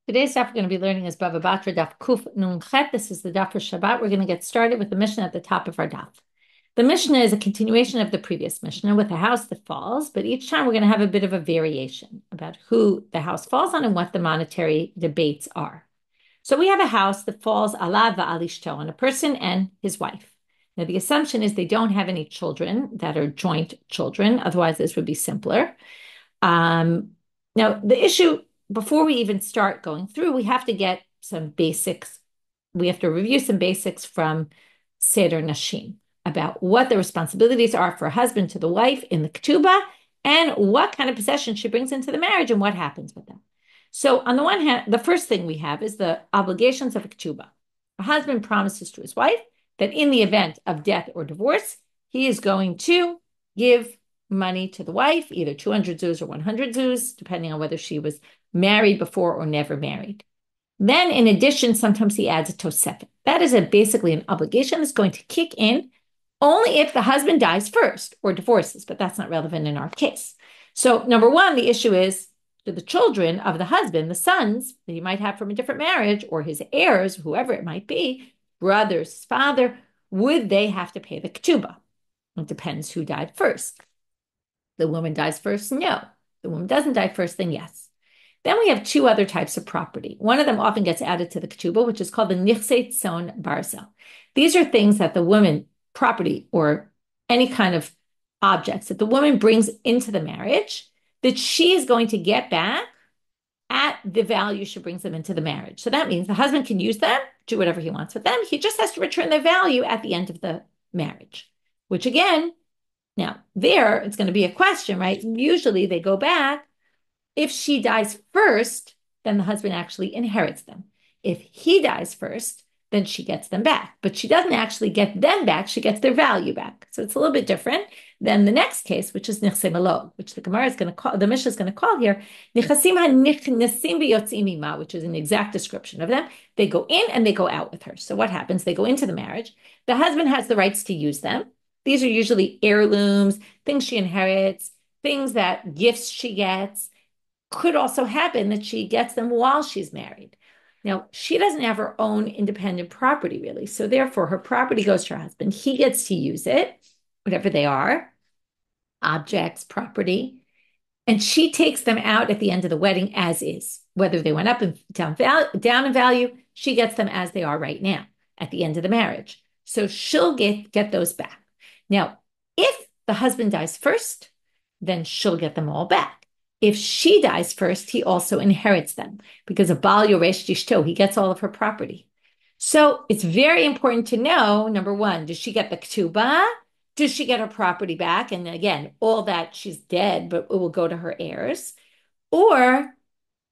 Today's daf we're going to be learning is Bava Batra daf Kuf Nun Chet. This is the daf for Shabbat. We're going to get started with the Mishnah at the top of our daf. The Mishnah is a continuation of the previous Mishnah with a house that falls, but each time we're going to have a bit of a variation about who the house falls on and what the monetary debates are. So we have a house that falls ala va'alishto on a person and his wife. Now the assumption is they don't have any children that are joint children. Otherwise, this would be simpler. Now the issue before we even start going through, we have to get some basics. We have to review some basics from Seder Nashim about what the responsibilities are for a husband to the wife in the ketubah and what kind of possession she brings into the marriage and what happens with them. So on the one hand, the first thing we have is the obligations of a ketubah. A husband promises to his wife that in the event of death or divorce, he is going to give money to the wife, either 200 zuz or 100 zuz, depending on whether she was married before or never married. Then, in addition, sometimes he adds a tosefet. That is basically an obligation that's going to kick in only if the husband dies first or divorces, but that's not relevant in our case. So, number one, the issue is, do the children of the husband, the sons that he might have from a different marriage, or his heirs, whoever it might be, brothers, father, would they have to pay the ketubah? It depends who died first. The woman dies first? No. The woman doesn't die first, then yes. Then we have two other types of property. One of them often gets added to the ketubah, which is called the nichsei tzon barzel. These are things that the woman, property or any kind of objects that the woman brings into the marriage that she is going to get back at the value she brings them into the marriage. So that means the husband can use them, do whatever he wants with them. He just has to return their value at the end of the marriage, which again, now there, it's going to be a question, right? Usually they go back. If she dies first, then the husband actually inherits them. If he dies first, then she gets them back. But she doesn't actually get them back. She gets their value back. So it's a little bit different than the next case, which is nichsei malog, which the Gemara is going to call, the Mishnah is going to call here, nichasim hanichnasim v'yotzim ima, which is an exact description of them. They go in and they go out with her. So what happens? They go into the marriage. The husband has the rights to use them. These are usually heirlooms, things she inherits, things that gifts she gets. Could also happen that she gets them while she's married. Now, she doesn't have her own independent property, really. So therefore, her property goes to her husband. He gets to use it, whatever they are, objects, property. And she takes them out at the end of the wedding as is. Whether they went up and down in value, she gets them as they are right now at the end of the marriage. So she'll get those back. Now, if the husband dies first, then she'll get them all back. If she dies first, he also inherits them because of Bal Yoresh Dishto, he gets all of her property. So it's very important to know, number one, does she get the ketubah? Does she get her property back? And again, all that she's dead, but it will go to her heirs. Or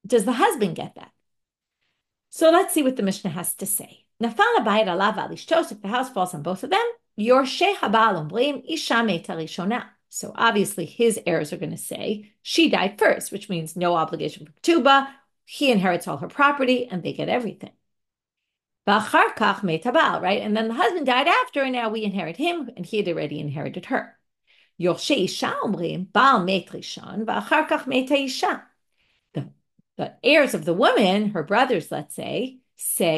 does the husband get that? So let's see what the Mishnah has to say. Nafal habayit alav v'alishtos, if the house falls on both of them, yorshei habal ombrim isha meta rishona. So obviously his heirs are going to say, she died first, which means no obligation for ketubah. He inherits all her property and they get everything. V'achar kach meta bal, right? And then the husband died after, and now we inherit him, and he had already inherited her. Yorshei isha ombrim bal met rishon, v'achar kach meta isha. The heirs of the woman, her brothers, let's say,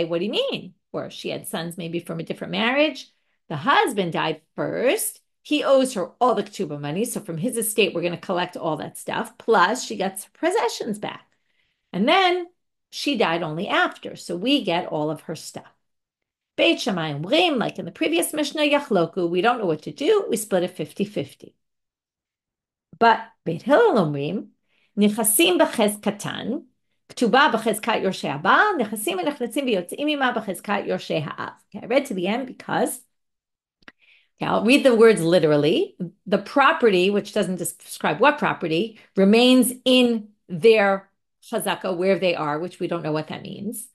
what do you mean? Or she had sons maybe from a different marriage. The husband died first. He owes her all the ketubah money. So from his estate, we're going to collect all that stuff. Plus, she gets her possessions back. And then she died only after. So we get all of her stuff. Beit Shammai Omrim, like in the previous Mishnah, Yachloku, we don't know what to do. We split it 50-50. But Beit Hillel Omrim, Nichasim b'chezkatan, Ketubah b'chezkat yorshei ha'bal, Nichasim v'nechnetzim v'yotzim ima b'chezkat yorshei ha'av. Okay, I read to the end because okay, I'll read the words literally. The property, which doesn't describe what property, remains in their chazaka, where they are, which we don't know what that means.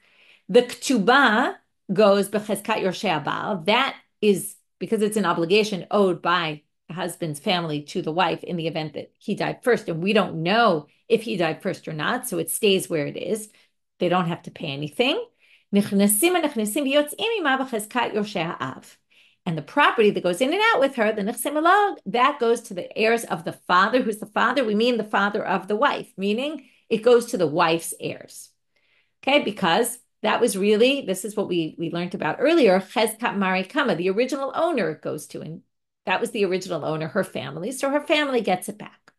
The ketubah goes b'chezkat yorshei ha'bal. That is because it's an obligation owed by the husband's family to the wife in the event that he died first. And we don't know if he died first or not, so it stays where it is. They don't have to pay anything. And the property that goes in and out with her, the nichsei malog, that goes to the heirs of the father. Who's the father? We mean the father of the wife, meaning it goes to the wife's heirs. Okay, because that was really, this is what we learned about earlier, Chezkat Mari Kama, the original owner it goes to, and that was the original owner, her family, so her family gets it back.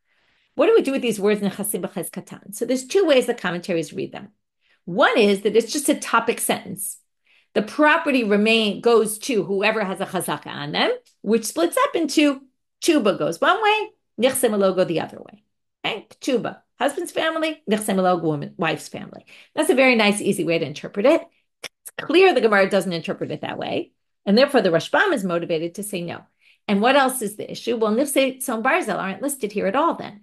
What do we do with these words Nechasim b'Chezkatan? So there's two ways the commentaries read them. One is that it's just a topic sentence. The property goes to whoever has a chazaka on them, which splits up into Ktuba goes one way, Nichsem Elo go the other way. Okay? Ktuba, husband's family, Nichsem Elo, wife's family. That's a very nice, easy way to interpret it. It's clear the Gemara doesn't interpret it that way, and therefore the Rashbam is motivated to say no. And what else is the issue? Well, Nichsei Tzon Barzel aren't listed here at all then.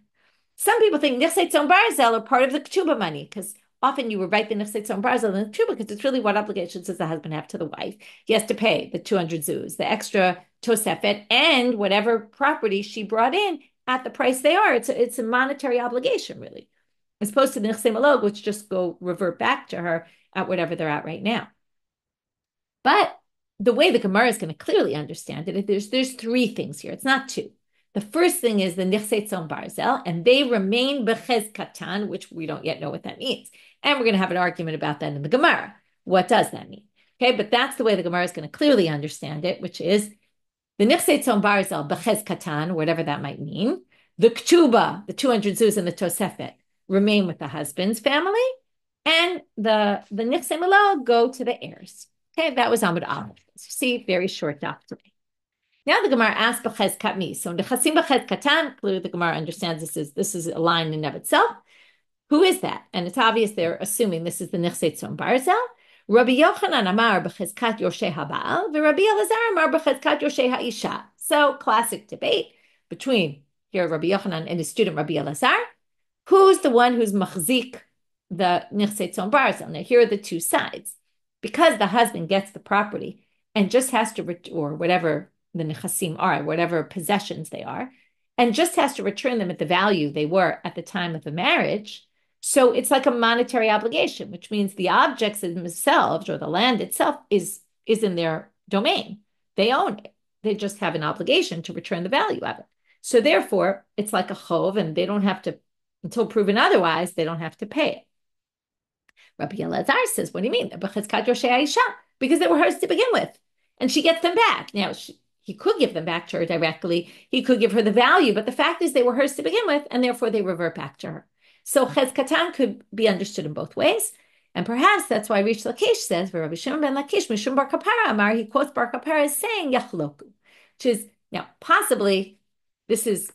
Some people think Nichsei Tzon Barzel are part of the Ktuba money, because often you would write the Nichsei Tzon Barzel in the Ktuba, because it's really what obligations does the husband have to the wife. He has to pay the 200 zuz, the extra tosefet, and whatever property she brought in at the price they are. It's a monetary obligation, really, as opposed to the Nichsei Malog, which just revert back to her at whatever they're at right now. But the way the Gemara is going to clearly understand it, there's three things here. It's not two. The first thing is the Nichsei Tzon Barzel, and they remain b'Chezkatan, which we don't yet know what that means. And we're going to have an argument about that in the Gemara. What does that mean? Okay, but that's the way the Gemara is going to clearly understand it, which is the Nichsei Tzon Barzel b'Chezkatan, whatever that might mean. The Ktuba, the 200 zuz and the Tosefet, remain with the husband's family, and the Nichsei Malog go to the heirs. Okay, that was Amud Aleph. As you see, very short daf today. Now the Gemara asks b'Chezkat mi. So Nechasim b'Chezkatan, clearly the Gemara understands this is a line in and of itself. Who is that? And it's obvious they're assuming this is the Nichsei Tzon Barzel. Rabbi Yochanan amar b'Chezkat Yoshei Habal, v'Rabbi Elazar amar b'Chezkat Yoshei Ha'isha. So classic debate between here Rabbi Yochanan and his student Rabbi Elazar. Who's the one who's machzik the Nichsei Tzon Barzel? Now here are the two sides. Because the husband gets the property and just has to, or whatever the nechasim are, whatever possessions they are, and just has to return them at the value they were at the time of the marriage. So it's like a monetary obligation, which means the objects themselves or the land itself is in their domain. They own it. They just have an obligation to return the value of it. So therefore, it's like a chov, and they don't have to, until proven otherwise, they don't have to pay it. Rabbi Elazar says, what do you mean? Because they were hers to begin with, and she gets them back. Now, he could give them back to her directly. He could give her the value, but the fact is they were hers to begin with, and therefore they revert back to her. So Chezkatan could be understood in both ways, and perhaps that's why Rish Lakish says, Rabbi Shimon ben Lakish, Mishum bar Kapara Amar, he quotes bar Kapara as saying Yachloku, which is, now, possibly, this is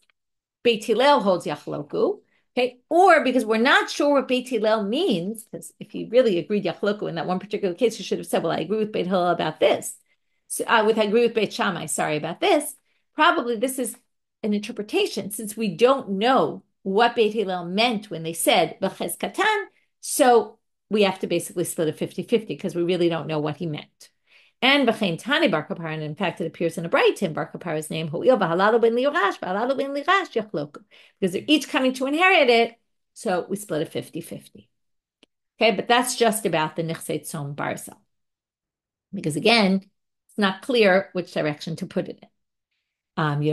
Beit Hillel holds Yachloku, okay, or because we're not sure what Beit Hillel means, because if he really agreed Yachloku in that one particular case, you should have said, well, I agree with Beit Hillel about this. So, I agree with Beit Shammai, sorry about this. Probably this is an interpretation, since we don't know what Beit Hillel meant when they said b'Chezkatan, so we have to basically split it 50-50, because we really don't know what he meant. And b'chein tani bar kapara, and in fact it appears in a bright in bar kapara's name, ho'il b'halalu ben lirash, b'halalu ben lirash yachloku, because they're each coming to inherit it, so we split it 50-50. Okay, but that's just about the Nichsei Tzon Barzel, because again, it's not clear which direction to put it in.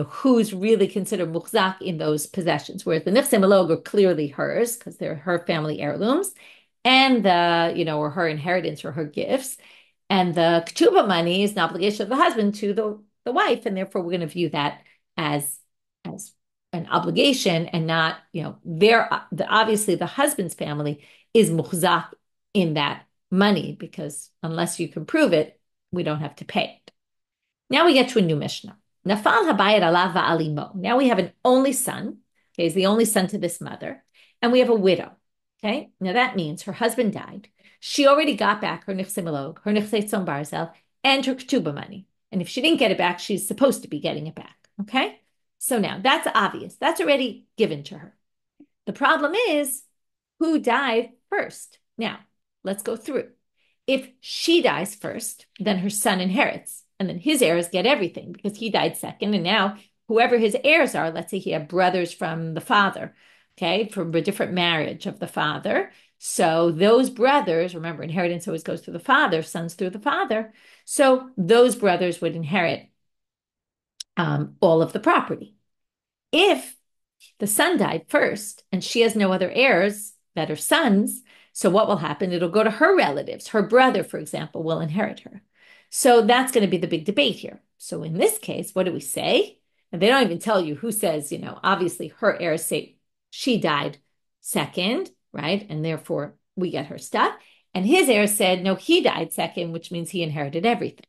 Who's really considered muchzak in those possessions, whereas the Nichsei Malog are clearly hers, because they're her family heirlooms, and or her inheritance or her gifts. And the Ktuba money is an obligation of the husband to the wife, and therefore we're going to view that as an obligation and not, obviously the husband's family is muchzak in that money, because unless you can prove it, we don't have to pay it. Now we get to a new Mishnah. Nafal habayit alav va'alimo. Now we have an only son. Okay, he's the only son to this mother, and we have a widow. Okay, now that means her husband died. She already got back her Nichsei Malog, her Nichsei Tzon Barzel, and her Ktuba money. And if she didn't get it back, she's supposed to be getting it back. Okay? So now that's obvious. That's already given to her. The problem is who died first. Now, let's go through. If she dies first, then her son inherits, and then his heirs get everything because he died second. And now whoever his heirs are, let's say he had brothers from the father, okay, from a different marriage of the father. So those brothers, remember, inheritance always goes through the father, sons through the father. So those brothers would inherit all of the property. If the son died first and she has no other heirs that are sons, So what will happen? It'll go to her relatives. Her brother, for example, will inherit her. So that's going to be the big debate here. So in this case, what do we say? And they don't even tell you who says, obviously her heirs say she died second, right? And therefore we get her stuff. And his heirs said, no, he died second, which means he inherited everything.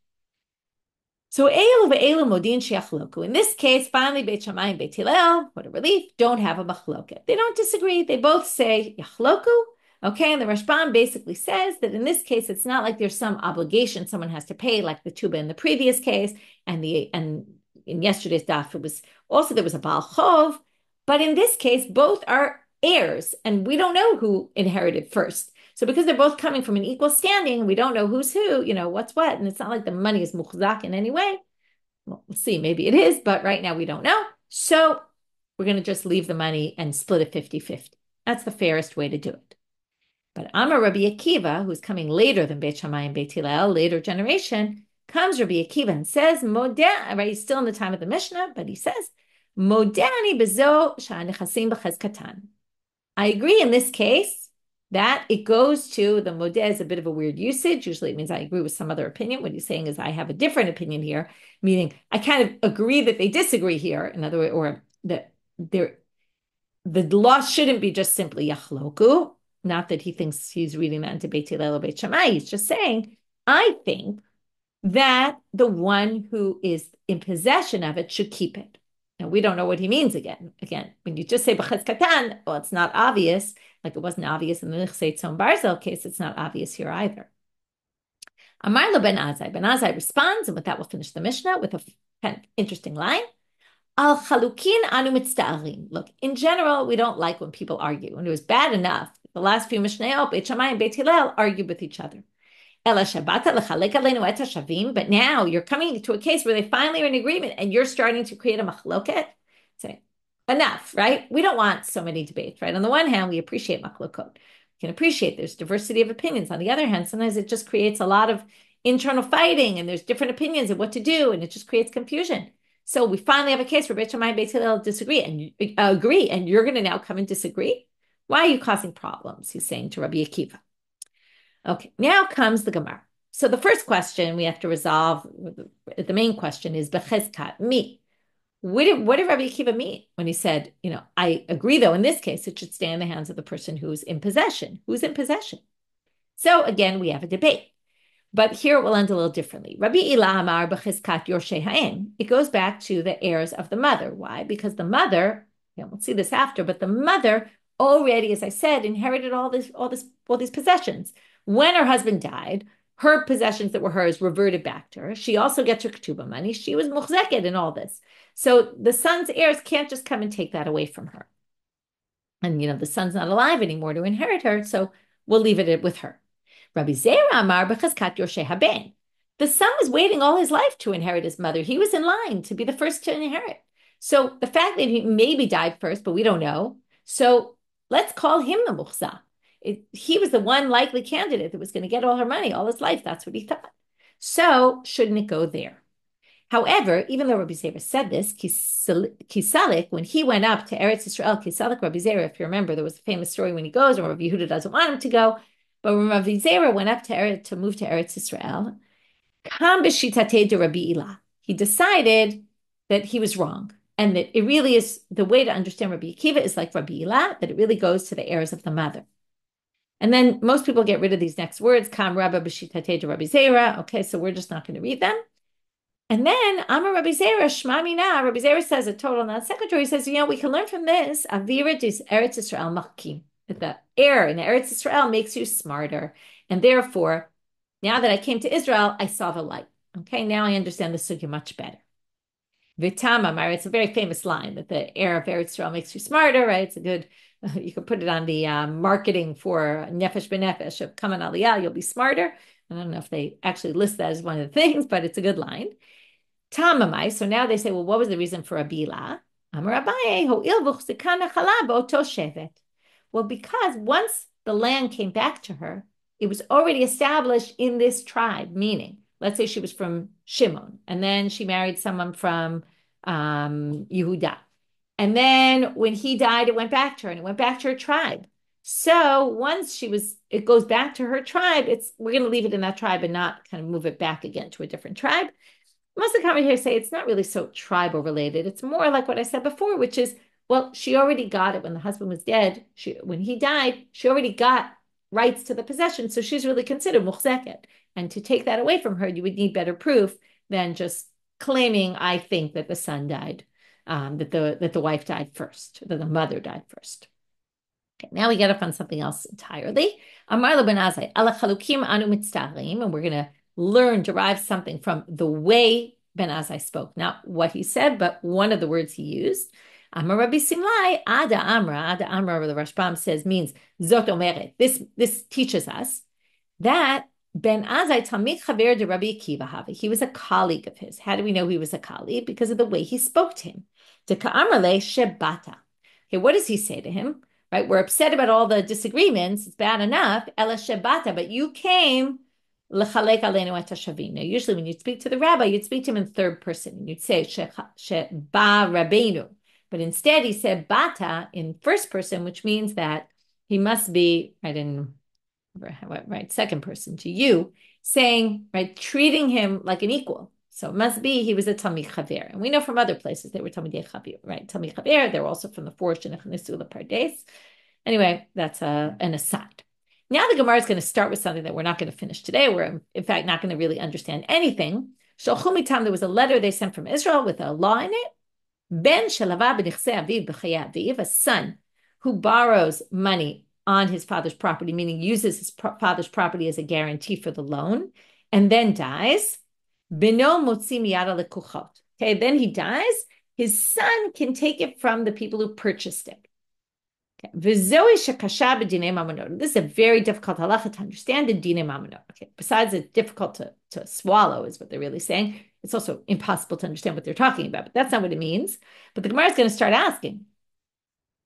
So Eilu Modin Sheachloku. In this case, finally, Beit Shammai and Beit Hillel, what a relief, don't have a machloket. They don't disagree. They both say Yachloku. Okay, and the Rashban basically says that in this case, it's not like there's some obligation someone has to pay, like the tuba in the previous case, and in yesterday's daf, there was a Baal Chov, but in this case, both are heirs, and we don't know who inherited first. So because they're both coming from an equal standing, we don't know who's who, what's what, and it's not like the money is muchzak in any way. Well, we'll see, maybe it is, but right now we don't know. So we're going to just leave the money and split it 50-50. That's the fairest way to do it. But Amar Rabbi Akiva, who's coming later than Beit Shammai and Beit Hillel, later generation, comes Rabbi Akiva and says, right, he's still in the time of the Mishnah, but he says, Modani bezo sha'nechasim b'chezkatan. I agree in this case that it goes to the modeh is a bit of a weird usage. Usually it means I agree with some other opinion. What he's saying is I have a different opinion here, meaning I kind of agree that they disagree here. In other words, or that the loss shouldn't be just simply yachloku. Not that he thinks he's reading that into Beit Hillel or Beit Shammai. He's just saying, I think that the one who is in possession of it should keep it. Now, we don't know what he means again. Again, when you just say b'chez katan, well, it's not obvious. Like it wasn't obvious in the Nichsei Tzon Barzel case, it's not obvious here either. Amar lo Ben Azai. Ben Azai responds, and with that we'll finish the Mishnah with a kind of interesting line. Al chalukin anu mitzta'arim. Look, in general, we don't like when people argue. And it was bad enough. The last few Mishnayot, Beit Shammai and Beit Hillel argued with each other. But now you're coming to a case where they finally are in agreement and you're starting to create a machloket. Say, enough, right? We don't want so many debates, right? On the one hand, we appreciate machlokot. We can appreciate there's diversity of opinions. On the other hand, sometimes it just creates a lot of internal fighting and there's different opinions of what to do and it just creates confusion. So we finally have a case where Beit Shammai and Beit Hillel disagree and agree, and you're going to now come and disagree? Why are you causing problems? He's saying to Rabbi Akiva. Okay, now comes the Gemara. So the first question we have to resolve, the main question is bechezkat, me. What did Rabbi Akiva mean when he said, I agree though, in this case, it should stay in the hands of the person who's in possession. Who's in possession? So again, we have a debate. But here it will end a little differently. Rabbi Ila Amar b'chizkat yorshei ha'en. It goes back to the heirs of the mother. Why? Because the mother, we'll see this after, but the mother already, as I said, inherited all these possessions. When her husband died, her possessions that were hers reverted back to her. She also gets her ketubah money. She was muchzeket in all this. So the son's heirs can't just come and take that away from her. And, the son's not alive anymore to inherit her, so we'll leave it with her. Rabbi Zera Amar b'chazkat yorshei haben. The son was waiting all his life to inherit his mother. He was in line to be the first to inherit. So the fact that he maybe died first, but we don't know. So let's call him the muchzah. He was the one likely candidate that was going to get all her money all his life. That's what he thought. So shouldn't it go there? However, even though Rabbi Zera said this, Kisalik, when he went up to Eretz Yisrael, Kisalik Rabbi Zera, if you remember, there was a famous story when he goes, and Rabbi Yehuda doesn't want him to go. But when Rabbi Zera went up to move to Eretz Yisrael, Kam b'shitatei de Rabbi Ila, he decided that he was wrong, and that it really is the way to understand Rabbi Akiva is like Rabbi Ila, that it really goes to the heirs of the mother. And then most people get rid of these next words, Kam Rabba b'shitatei de Rabbi Zera. Okay, so we're just not going to read them. And then Amar Rabbi Zera, Shma Mina, Rabbi Zera says a total non-secretary, says, we can learn from this, Avira dis Eretz Yisrael machkim. The heir in Eretz Yisrael makes you smarter. And therefore, now that I came to Israel, I saw the light. Okay, now I understand the sugya much better. V'tamam, it's a very famous line that the heir of Eretz Yisrael makes you smarter, right? It's a good, you could put it on the marketing for Nefesh B'Nefesh of Kaman Aliyah, you'll be smarter. I don't know if they actually list that as one of the things, but it's a good line. Tamamai, so now they say, well, what was the reason for Abila? Amar Abaye, ho'il v'chzikana chala b'oto shevet. Well, because once the land came back to her, it was already established in this tribe, meaning, let's say she was from Shimon, and then she married someone from Yehuda. And then when he died, it went back to her, and it went back to her tribe. So once it goes back to her tribe, we're going to leave it in that tribe and not kind of move it back again to a different tribe. Most of the commentators say it's not really so tribal related. It's more like what I said before, which is, well, she already got it when the husband was dead. When he died, she already got rights to the possession. So she's really considered muhzeket. And to take that away from her, you would need better proof than just claiming, I think, that the son died, that the wife died first, that the mother died first. Okay, now we get up on something else entirely. Amar lo ben Azai, ala chalukim anu mitztarim, and we're going to derive something from the way Ben Azai spoke, not what he said, but one of the words he used. Amar Rabbi Simlai, Ada Amra, the Rashbam says means Zot Omeret. This teaches us that Ben Azai Talmid Chaver de Rabbi Akiva Havi. He was a colleague of his. How do we know he was a colleague? Because of the way he spoke to him. De Ka'amrle Shebata. Okay, what does he say to him? Right, we're upset about all the disagreements. It's bad enough. Ela Shebata, but you came. L'chalek aleinu et hashavim. Now, usually when you'd speak to the rabbi, you'd speak to him in third person. You'd say Sheba Rabbeinu. But instead, he said bata in first person, which means that he must be second person to you, saying, right, treating him like an equal. So it must be he was a Talmid Chaver. And we know from other places they were Talmidei Chaver, right? Talmid Chaver, they were also from the four Shenech Nisu Pardes. Anyway, that's an aside. Now the Gemara is going to start with something that we're not going to finish today. We're, in fact, not going to really understand anything. Shalchu mitam, there was a letter they sent from Israel with a law in it. Ben shalava b'nichsei aviv b'chayei aviv, a son who borrows money on his father's property, meaning uses his father's property as a guarantee for the loan, and then dies. Beno motzi miyada lekuchot. Okay, then he dies. His son can take it from the people who purchased it. Okay. This is a very difficult halacha to understand in Dinei Mamonot. Okay. Besides it's difficult to swallow, is what they're really saying. It's also impossible to understand what they're talking about, but that's not what it means. But the Gemara is going to start asking.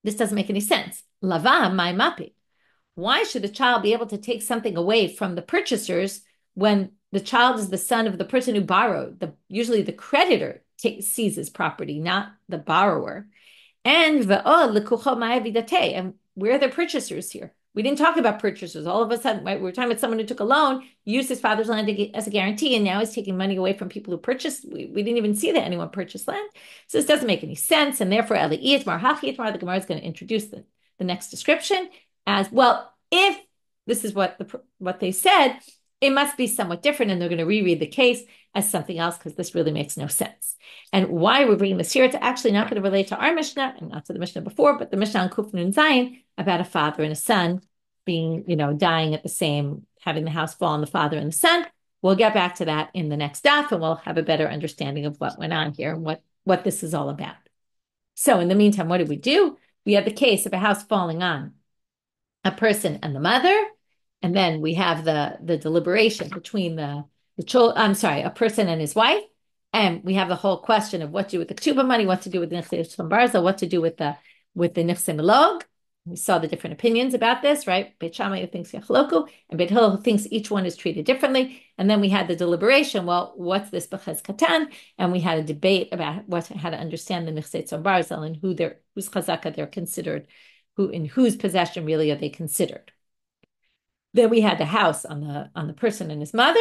This doesn't make any sense. Lava my mapi. Why should a child be able to take something away from the purchasers when the child is the son of the person who borrowed? Usually the creditor seizes property, not the borrower. And and where are the purchasers here? We didn't talk about purchasers. All of a sudden, right, we were talking about someone who took a loan, used his father's land as a guarantee, and now is taking money away from people who purchased. We didn't even see that anyone purchased land. So this doesn't make any sense. And therefore, the Gemara is going to introduce the next description as, well, if this is what they said, it must be somewhat different, and they're going to reread the case as something else because this really makes no sense. And why we're bringing this here, it's actually not going to relate to our Mishnah and not to the Mishnah before, but the Mishnah on Kuf Nun Zayin about a father and a son being, dying at the same, having the house fall on the father and the son. We'll get back to that in the next daf, and we'll have a better understanding of what went on here and what this is all about. So in the meantime, what did we do? We have the case of a house falling on a person and the mother. And then we have the deliberation between a person and his wife. And we have the whole question of what to do with the ketubah money, what to do with the nechsei barza, what to do with the nechsei melog. We saw the different opinions about this, right? Beit Shammai thinks yachloku, and Beit Hillel thinks each one is treated differently. And then we had the deliberation. Well, what's this b'chez katan? And we had a debate about how to understand the nechsei barza and whose chazaka they're considered, in whose possession really are they considered. Then we had the house on the person and his mother,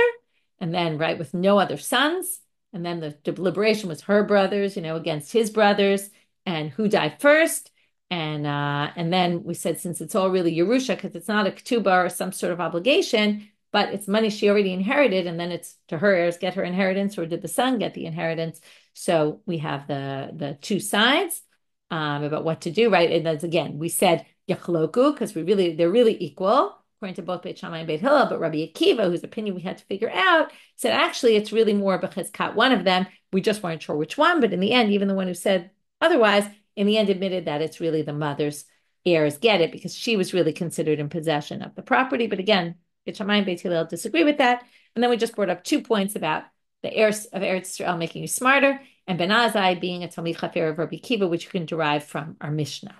and then right with no other sons. And then the deliberation was her brothers, against his brothers, and who died first. And then we said, since it's all really Yerusha, because it's not a ketubah or some sort of obligation, but it's money she already inherited, and then it's to her heirs get her inheritance, or did the son get the inheritance? So we have the two sides about what to do, right? And that's, again, we said yachloku, because they're really equal, according to both Beit Shammai and Beit Hillel, but Rabbi Akiva, whose opinion we had to figure out, said actually it's really more b'chizkat one of them. We just weren't sure which one, but in the end, even the one who said otherwise, in the end admitted that it's really the mother's heirs get it because she was really considered in possession of the property. But again, Beit Shammai and Beit Hillel disagree with that. And then we just brought up 2 points about the heirs of Eretz Yisrael making you smarter, and Ben Azai being a Talmid Chafer of Rabbi Akiva, which you can derive from our Mishnah.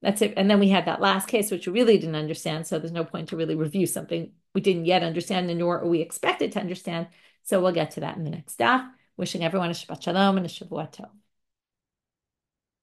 That's it. And then we had that last case, which we really didn't understand. So there's no point to really review something we didn't yet understand, and nor are we expected to understand. So we'll get to that in the next daf. Wishing everyone a Shabbat Shalom and a Shavua Tov.